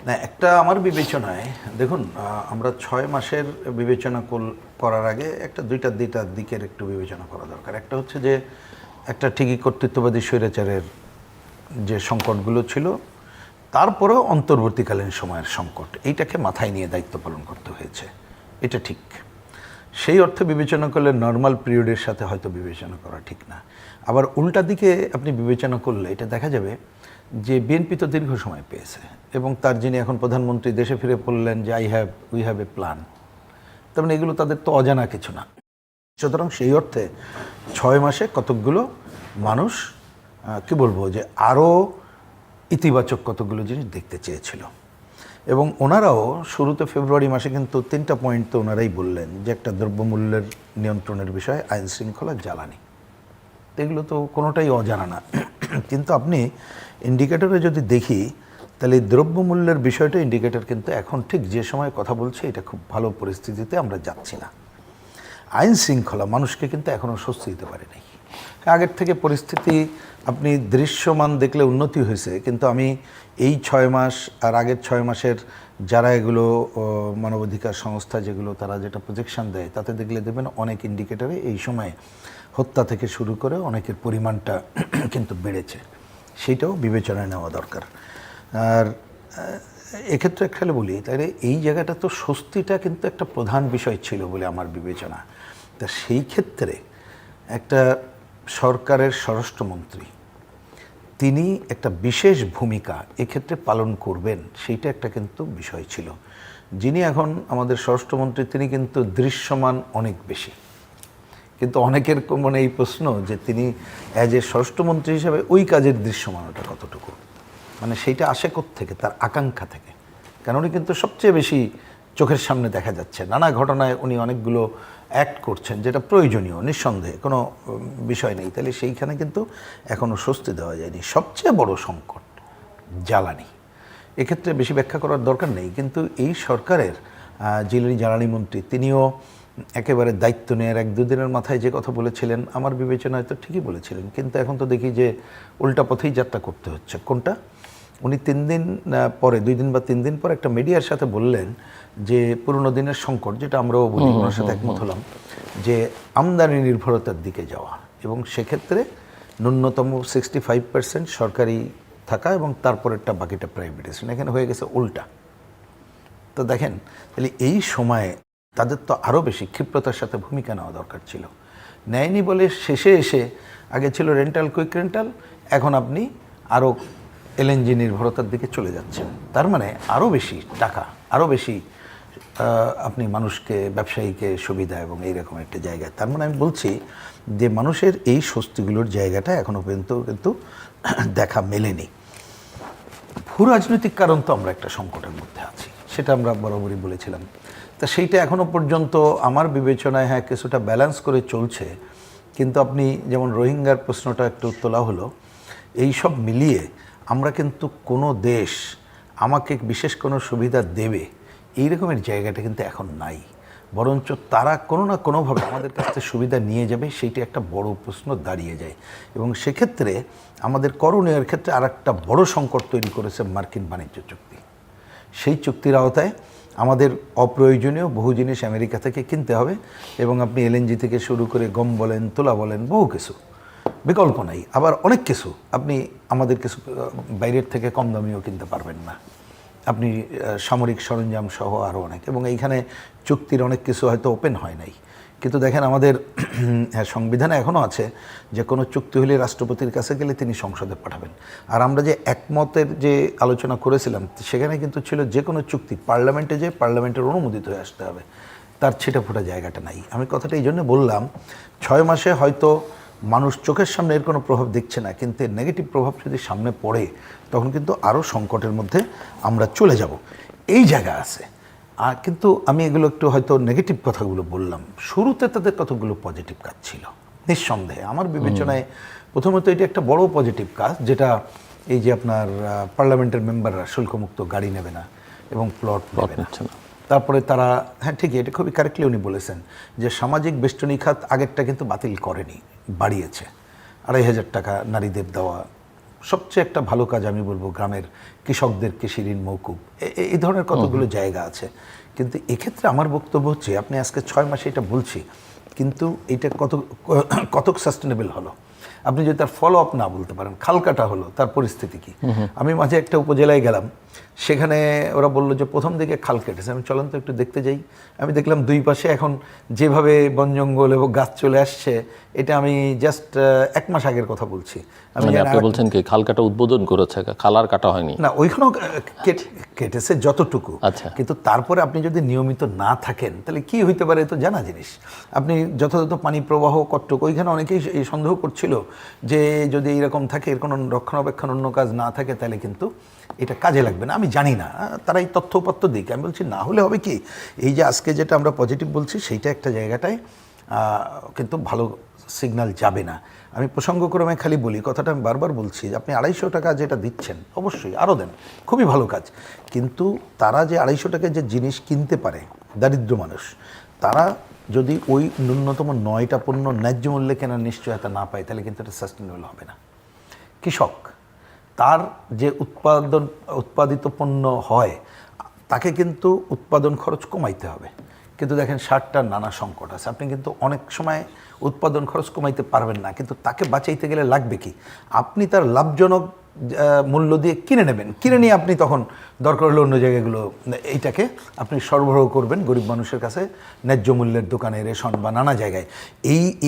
না, একটা আমার বিবেচনায় দেখুন, আমরা 6 মাসের বিবেচনা করার আগে একটা দুইটা দিকের একটু বিবেচনা করা দরকার। একটা হচ্ছে যে একটা ঠিকই কর্তৃত্ববাদী স্বৈরাচারের যে সংকটগুলো ছিল, তারপরেও অন্তর্বর্তীকালীন সময়ের সংকট, এইটাকে মাথায় নিয়ে দায়িত্ব পালন করতে হয়েছে, এটা ঠিক। সেই অর্থে বিবেচনা করলে নর্মাল পিরিয়ডের সাথে হয়তো বিবেচনা করা ঠিক না। আবার উল্টা দিকে আপনি বিবেচনা করলে এটা দেখা যাবে যে বিএনপি তো দীর্ঘ সময় পেয়েছে এবং তার যিনি এখন প্রধানমন্ত্রী দেশে ফিরে বললেন যে উই হ্যাভ এ প্ল্যান, তার মানে এগুলো তাদের তো অজানা কিছু না। সুতরাং সেই অর্থে 6 মাসে কতকগুলো মানুষ কি বলবো যে আরও ইতিবাচক কতগুলো জিনিস দেখতে চেয়েছিল এবং ওনারাও শুরুতে ফেব্রুয়ারি মাসে কিন্তু 3টা পয়েন্ট তো ওনারাই বললেন যে একটা দ্রব্যমূল্যের নিয়ন্ত্রণের বিষয়, আইন শৃঙ্খলা, জ্বালানি, এগুলো তো কোনোটাই অজানা না। কিন্তু আপনি ইন্ডিকেটরে যদি দেখি তাহলে দ্রব্যমূল্যের বিষয়টা ইন্ডিকেটর কিন্তু এখন ঠিক যে সময় কথা বলছে এটা খুব ভালো পরিস্থিতিতে আমরা যাচ্ছি না। আইন শৃঙ্খলা মানুষকে কিন্তু এখনও স্বস্তি দিতে পারে নাই। আগের থেকে পরিস্থিতি আপনি দৃশ্যমান দেখলে উন্নতি হয়েছে, কিন্তু আমি এই 6 মাস আর আগের 6 মাসের যারা এগুলো মানবাধিকার সংস্থা যেগুলো তারা যেটা প্রজেকশন দেয় তাতে দেখলে দেবেন অনেক ইন্ডিকেটরে এই সময়ে হত্যা থেকে শুরু করে অনেকের পরিমাণটা কিন্তু বেড়েছে, সেইটাও বিবেচনায় নেওয়া দরকার। আর এক্ষেত্রে খেলে বলি তাহলে এই জায়গাটা তো স্বস্তিটা কিন্তু একটা প্রধান বিষয় ছিল বলে আমার বিবেচনা। তা সেই ক্ষেত্রে একটা সরকারের স্বরাষ্ট্রমন্ত্রী তিনি একটা বিশেষ ভূমিকা এক্ষেত্রে পালন করবেন, সেইটা একটা কিন্তু বিষয় ছিল। যিনি এখন আমাদের স্বরাষ্ট্রমন্ত্রী তিনি কিন্তু দৃশ্যমান অনেক বেশি, কিন্তু অনেকের মনে এই প্রশ্ন যে তিনি অ্যাজ এ স্বরাষ্ট্রমন্ত্রী হিসেবে ওই কাজের দৃশ্যমানতা কতটুকু, মানে সেইটা আসে থেকে তার আকাঙ্ক্ষা থেকে, কারণ উনি কিন্তু সবচেয়ে বেশি চোখের সামনে দেখা যাচ্ছে নানা ঘটনায় উনি অনেকগুলো অ্যাক্ট করছেন যেটা প্রয়োজনীয়, নিঃসন্দেহে কোনো বিষয় নেই। তাহলে সেইখানে কিন্তু এখনও স্বস্তি দেওয়া যায়নি। সবচেয়ে বড় সংকট জ্বালানি, এক্ষেত্রে বেশি ব্যাখ্যা করার দরকার নেই, কিন্তু এই সরকারের যিনি জ্বালানি মন্ত্রী তিনিও একেবারে দায়িত্ব নেওয়ার 1-2 দিনের মাথায় যে কথা বলেছিলেন আমার বিবেচনায় তো ঠিকই বলেছিলেন, কিন্তু এখন তো দেখি যে উল্টা পথেই যাত্রা করতে হচ্ছে। কোনটা? উনি 3 দিন পরে 2 দিন বা 3 দিন পর একটা মিডিয়ার সাথে বললেন যে পুরনো দিনের সংকট, যেটা আমরাও বলি, ওনার সাথে একমত হলাম, যে আমদানি নির্ভরতার দিকে যাওয়া এবং সেক্ষেত্রে ন্যূনতম 65% সরকারি থাকা এবং তারপরেরটা বাকিটা প্রাইভেটাইজেশন, এখানে হয়ে গেছে উল্টা। তো দেখেন তাহলে এই সময়ে তাদের তো আরও বেশি ক্ষিপ্রতার সাথে ভূমিকা নেওয়া দরকার ছিল, নেয়নি বলে শেষে এসে আগে ছিল রেন্টাল, কুইক রেন্টাল, এখন আপনি আরও এলএনজি নির্ভরতার দিকে চলে যাচ্ছেন। তার মানে আরও বেশি টাকা, আরও বেশি আপনি মানুষকে, ব্যবসায়ীকে সুবিধা এবং এইরকম একটা জায়গায়। তার মানে আমি বলছি যে মানুষের এই স্বস্তিগুলোর জায়গাটা এখনও পর্যন্ত কিন্তু দেখা মেলেনি। ভূ রাজনৈতিক কারণ তো আমরা একটা সংকটের মধ্যে আছি, সেটা আমরা বরাবরই বলেছিলাম। তা সেইটা এখনও পর্যন্ত আমার বিবেচনায় হ্যাঁ কিছুটা ব্যালেন্স করে চলছে, কিন্তু আপনি যেমন রোহিঙ্গার প্রশ্নটা একটু তোলা হলো, এই সব মিলিয়ে আমরা কিন্তু কোনো দেশ আমাকে বিশেষ কোনো সুবিধা দেবে এই রকমের জায়গাটা কিন্তু এখন নাই, বরঞ্চ তারা কোনো না কোনোভাবে আমাদের কাছ থেকে সুবিধা নিয়ে যাবে, সেইটা একটা বড় প্রশ্ন দাঁড়িয়ে যায়। এবং সেক্ষেত্রে আমাদের করণীয়ের ক্ষেত্রে আর একটা বড় সংকট তৈরি করেছে মার্কিন বাণিজ্য চুক্তি। সেই চুক্তির আওতায় আমাদের অপ্রয়োজনীয় বহু জিনিস আমেরিকা থেকে কিনতে হবে এবং আপনি এলএনজি থেকে শুরু করে গম বলেন, তুলা বলেন, বহু কিছু, বিকল্প নাই। আবার অনেক কিছু আপনি আমাদের কিছু বাইরের থেকে কম দামিও কিনতে পারবেন না, আপনি সামরিক সরঞ্জাম সহ আরও অনেক। এবং এইখানে চুক্তির অনেক কিছু হয়তো ওপেন হয় নাই, কিন্তু দেখেন আমাদের সংবিধানে এখনও আছে যে কোনো চুক্তি হলে রাষ্ট্রপতির কাছে গেলে তিনি সংসদে পাঠাবেন। আর আমরা যে একমতের যে আলোচনা করেছিলাম সেখানে কিন্তু ছিল যে কোনো চুক্তি পার্লামেন্টে যে পার্লামেন্টের অনুমোদিত হয়ে আসতে হবে, তার ছিটেফোঁটা জায়গাটা নাই। আমি কথাটা এই জন্য বললাম 6 মাসে হয়তো মানুষ চোখের সামনে এর কোনো প্রভাব দেখছে না, কিন্তু এর নেগেটিভ প্রভাব যদি সামনে পড়ে তখন কিন্তু আরও সংকটের মধ্যে আমরা চলে যাব, এই জায়গা আছে। আর কিন্তু আমি এগুলো একটু হয়তো নেগেটিভ কথাগুলো বললাম, শুরুতে তাদের কতগুলো পজিটিভ কাজ ছিল নিঃসন্দেহে। আমার বিবেচনায় প্রথমত এটি একটা বড় পজিটিভ কাজ, যেটা এই যে আপনার পার্লামেন্টের মেম্বাররা শুল্কমুক্ত গাড়ি নেবে না এবং প্লট নেবে না। তারপরে তারা, হ্যাঁ ঠিকই, এটা খুবই কারেক্টলি উনি বলেছেন যে সামাজিক বেষ্টনী খাত আগেরটা কিন্তু বাতিল করেনি, বাড়িয়েছে। 2,500 টাকা নারীদের দেওয়া সবচেয়ে একটা ভালো কাজ আমি বলবো গ্রামের কৃষকদেরকে শিরিন মৌকুব, এই ধরনের কতগুলো জায়গা আছে। কিন্তু এক্ষেত্রে আমার বক্তব্য হচ্ছে, আপনি আজকে 6 মাসে এটা বলছি, কিন্তু এটা কত সাস্টেনেবল হলো? আপনি যদি তার ফলো আপ না বলতে পারেন, খাল কাটা হলো, তার পরিস্থিতি কি? আমি মাঝে একটা উপজেলায় গেলাম, সেখানে ওরা বললো যে প্রথম দিকে খাল কেটেছে। আমি চলেন তো একটু দেখতে যাই। আমি দেখলাম দুই পাশে এখন যেভাবে বন জঙ্গল এবং গাছ চলে আসছে, এটা আমি জাস্ট 1 মাস আগের কথা বলছি। আমি আপনি বলছেন কি খাল কাটা উদ্বোধন করেছে, খাল আর কাটা হয়নি? না, ওইখানেও কেটেছে যতটুকু। আচ্ছা, কিন্তু তারপরে আপনি যদি নিয়মিত না থাকেন তাহলে কি হইতে পারে, তো জানা জিনিস। আপনি যথাযথ পানি প্রবাহ কতটুকু, ওইখানে অনেকেই এই সন্দেহ করছিল যে যদি এইরকম থাকে, এর কোনো রক্ষণাবেক্ষণ অন্য কাজ না থাকে, তাহলে কিন্তু এটা কাজে লাগবে না। আমি জানি না, তারা এই তথ্যপত্র দিক। আমি বলছি না হলে হবে কি, এই যে আজকে যেটা আমরা পজিটিভ বলছি, সেইটা একটা জায়গাটায় কিন্তু ভালো সিগন্যাল যাবে না। আমি প্রসঙ্গক্রমে খালি বলি, কথাটা আমি বারবার বলছি যে আপনি 250 টাকা যেটা দিচ্ছেন, অবশ্যই আরও দেন, খুবই ভালো কাজ। কিন্তু তারা যে 250 টাকায় যে জিনিস কিনতে পারে দারিদ্র মানুষ, তারা যদি ওই ন্যূনতম 9টা পণ্য ন্যায্য মূল্যে কেনার নিশ্চয়তা না পায়, তাহলে কিন্তু এটা সাস্টেনেবল হবে না। কৃষক তার যে উৎপাদিত পণ্য হয়, তাকে কিন্তু উৎপাদন খরচ কমাইতে হবে। কিন্তু দেখেন সারটার নানা সংকট আছে, আপনি কিন্তু অনেক সময় উৎপাদন খরচ কমাইতে পারবেন না, কিন্তু তাকে বাঁচাইতে গেলে লাগবে কি, আপনি তার লাভজনক মূল্য দিয়ে কিনে নেবেন, কিনে নিয়ে আপনি তখন দরকার হলে অন্য জায়গাগুলো এইটাকে আপনি সরবরাহ করবেন গরিব মানুষের কাছে ন্যায্য মূল্যের দোকানে, রেশন বা নানা জায়গায়।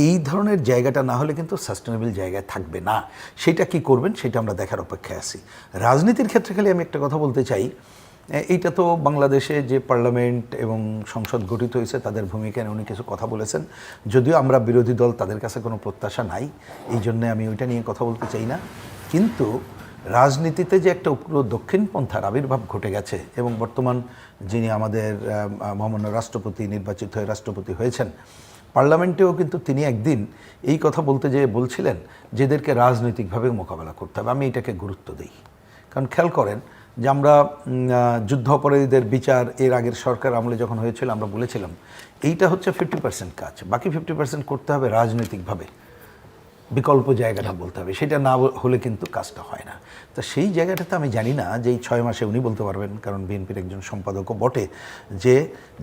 এই ধরনের জায়গাটা না হলে কিন্তু সাস্টেনেবল জায়গায় থাকবে না। সেটা কি করবেন, সেটা আমরা দেখার অপেক্ষায় আছি। রাজনীতির ক্ষেত্রে খালি আমি একটা কথা বলতে চাই, এইটা তো বাংলাদেশে যে পার্লামেন্ট এবং সংসদ গঠিত হয়েছে, তাদের ভূমিকা নিয়ে উনি কিছু কথা বলেছেন, যদিও আমরা বিরোধী দল, তাদের কাছে কোনো প্রত্যাশা নাই, এই জন্যে আমি ওইটা নিয়ে কথা বলতে চাই না। কিন্তু রাজনীতিতে যে একটা উগ্র দক্ষিণপন্থার আবির্ভাব ঘটে গেছে, এবং বর্তমান যিনি আমাদের মহামান্য রাষ্ট্রপতি, নির্বাচিত হয়ে রাষ্ট্রপতি হয়েছেন, পার্লামেন্টেও কিন্তু তিনি একদিন এই কথা বলতে যেয়ে বলছিলেন যে এদেরকে রাজনৈতিকভাবে মোকাবেলা করতে হবে। আমি এটাকে গুরুত্ব দিই, কারণ খেয়াল করেন যে আমরা যুদ্ধ অপরাধীদের বিচার এর আগের সরকার আমলে যখন হয়েছিল, আমরা বলেছিলাম এইটা হচ্ছে 50% কাজ, বাকি 50% করতে হবে রাজনৈতিকভাবে, বিকল্প জায়গাটা বলতে হবে, সেটা না হলে কিন্তু কাজটা হয় না। তো সেই জায়গাটাতে আমি জানি না যে এই 6 মাসে উনি বলতে পারবেন, কারণ বিএনপির একজন সম্পাদকও বটে,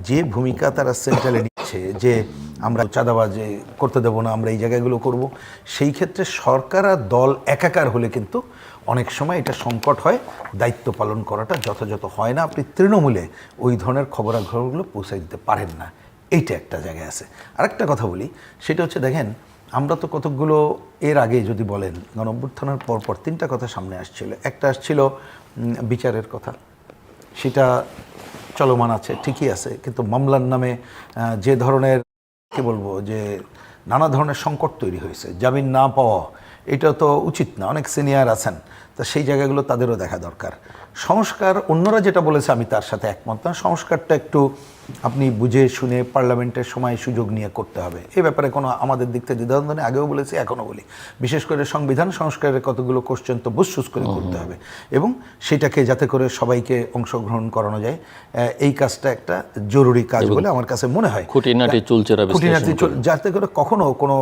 যে ভূমিকা তারা সেন্ট্রালে নিচ্ছে যে আমরা চাঁদাবাজি করতে দেবো না, আমরা এই জায়গাগুলো করব, সেই ক্ষেত্রে সরকার আর দল একাকার হলে কিন্তু অনেক সময় এটা সংকট হয়, দায়িত্ব পালন করাটা যথাযথ হয় না, আপনি তৃণমূলে ওই ধরনের খবরাখবরগুলো পৌঁছে দিতে পারেন না। এইটা একটা জায়গায় আছে। আরেকটা কথা বলি, সেটা হচ্ছে দেখেন, আমরা তো কতকগুলো এর আগে যদি বলেন, গণঅভ্যুত্থানের পরপর 3টা কথা সামনে আসছিল। একটা আসছিল বিচারের কথা, সেটা চলমান আছে, ঠিকই আছে, কিন্তু মামলার নামে যে ধরনের কি বলবো, যে নানা ধরনের সংকট তৈরি হয়েছে, জামিন না পাওয়া, এটা তো উচিত না, অনেক সিনিয়র আছেন, তা সেই জায়গাগুলো তাদেরও দেখা দরকার। সংস্কার, অন্যরা যেটা বলেছে আমি তার সাথে একমত না, সংস্কারটা একটু আপনি বুঝে শুনে পার্লামেন্টের সময় সুযোগ নিয়ে করতে হবে। এ ব্যাপারে কোনো আমাদের দিক থেকে দ্বিধাদ্বন্দ্ব নেই, আগেও বলেছি, এখনও বলি। বিশেষ করে সংবিধান সংস্কারের কতগুলো কোশ্চেন তো বুঝসুস করে করতে হবে, এবং সেটাকে যাতে করে সবাইকে অংশগ্রহণ করানো যায়, এই কাজটা একটা জরুরি কাজ বলে আমার কাছে মনে হয়। খুঁটিনাটি যাতে করে কখনো কোনো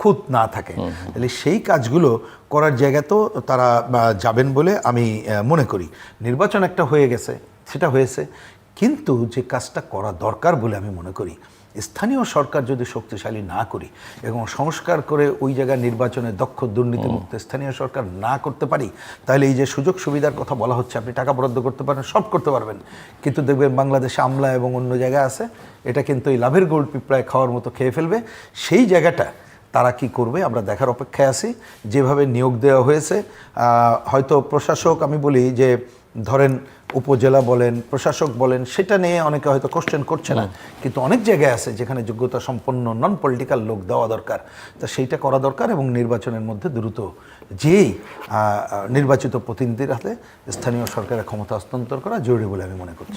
খুঁত না থাকে, তাহলে সেই কাজগুলো করার জায়গাতেও তারা যাবেন বলে আমি মনে করি। নির্বাচন একটা হয়ে গেছে, সেটা হয়েছে, কিন্তু যে কাজটা করা দরকার বলে আমি মনে করি, স্থানীয় সরকার যদি শক্তিশালী না করি এবং সংস্কার করে ওই জায়গায় নির্বাচনে দক্ষ দুর্নীতিমুক্ত স্থানীয় সরকার না করতে পারি, তাহলে এই যে সুযোগ সুবিধার কথা বলা হচ্ছে, আপনি টাকা বরাদ্দ করতে পারেন, সব করতে পারবেন, কিন্তু দেখবেন বাংলাদেশে আমলা এবং অন্য জায়গায় আছে, এটা কিন্তু এই লাভের গোল্ড পিঁপড়ায় খাওয়ার মতো খেয়ে ফেলবে। সেই জায়গাটা তারা কি করবে আমরা দেখার অপেক্ষায় আছি। যেভাবে নিয়োগ দেওয়া হয়েছে, হয়তো প্রশাসক, আমি বলি যে ধরেন উপজেলা বলেন, প্রশাসক বলেন, সেটা নিয়ে অনেকে হয়তো কোশ্চেন করছে না, কিন্তু অনেক জায়গায় আছে যেখানে যোগ্যতা সম্পন্ন নন পলিটিক্যাল লোক দেওয়া দরকার, তা সেইটা করা দরকার। এবং নির্বাচনের মধ্যে দ্রুত যেই নির্বাচিত প্রতিনিধির হাতে স্থানীয় সরকারের ক্ষমতা হস্তান্তর করা জরুরি বলে আমি মনে করছি।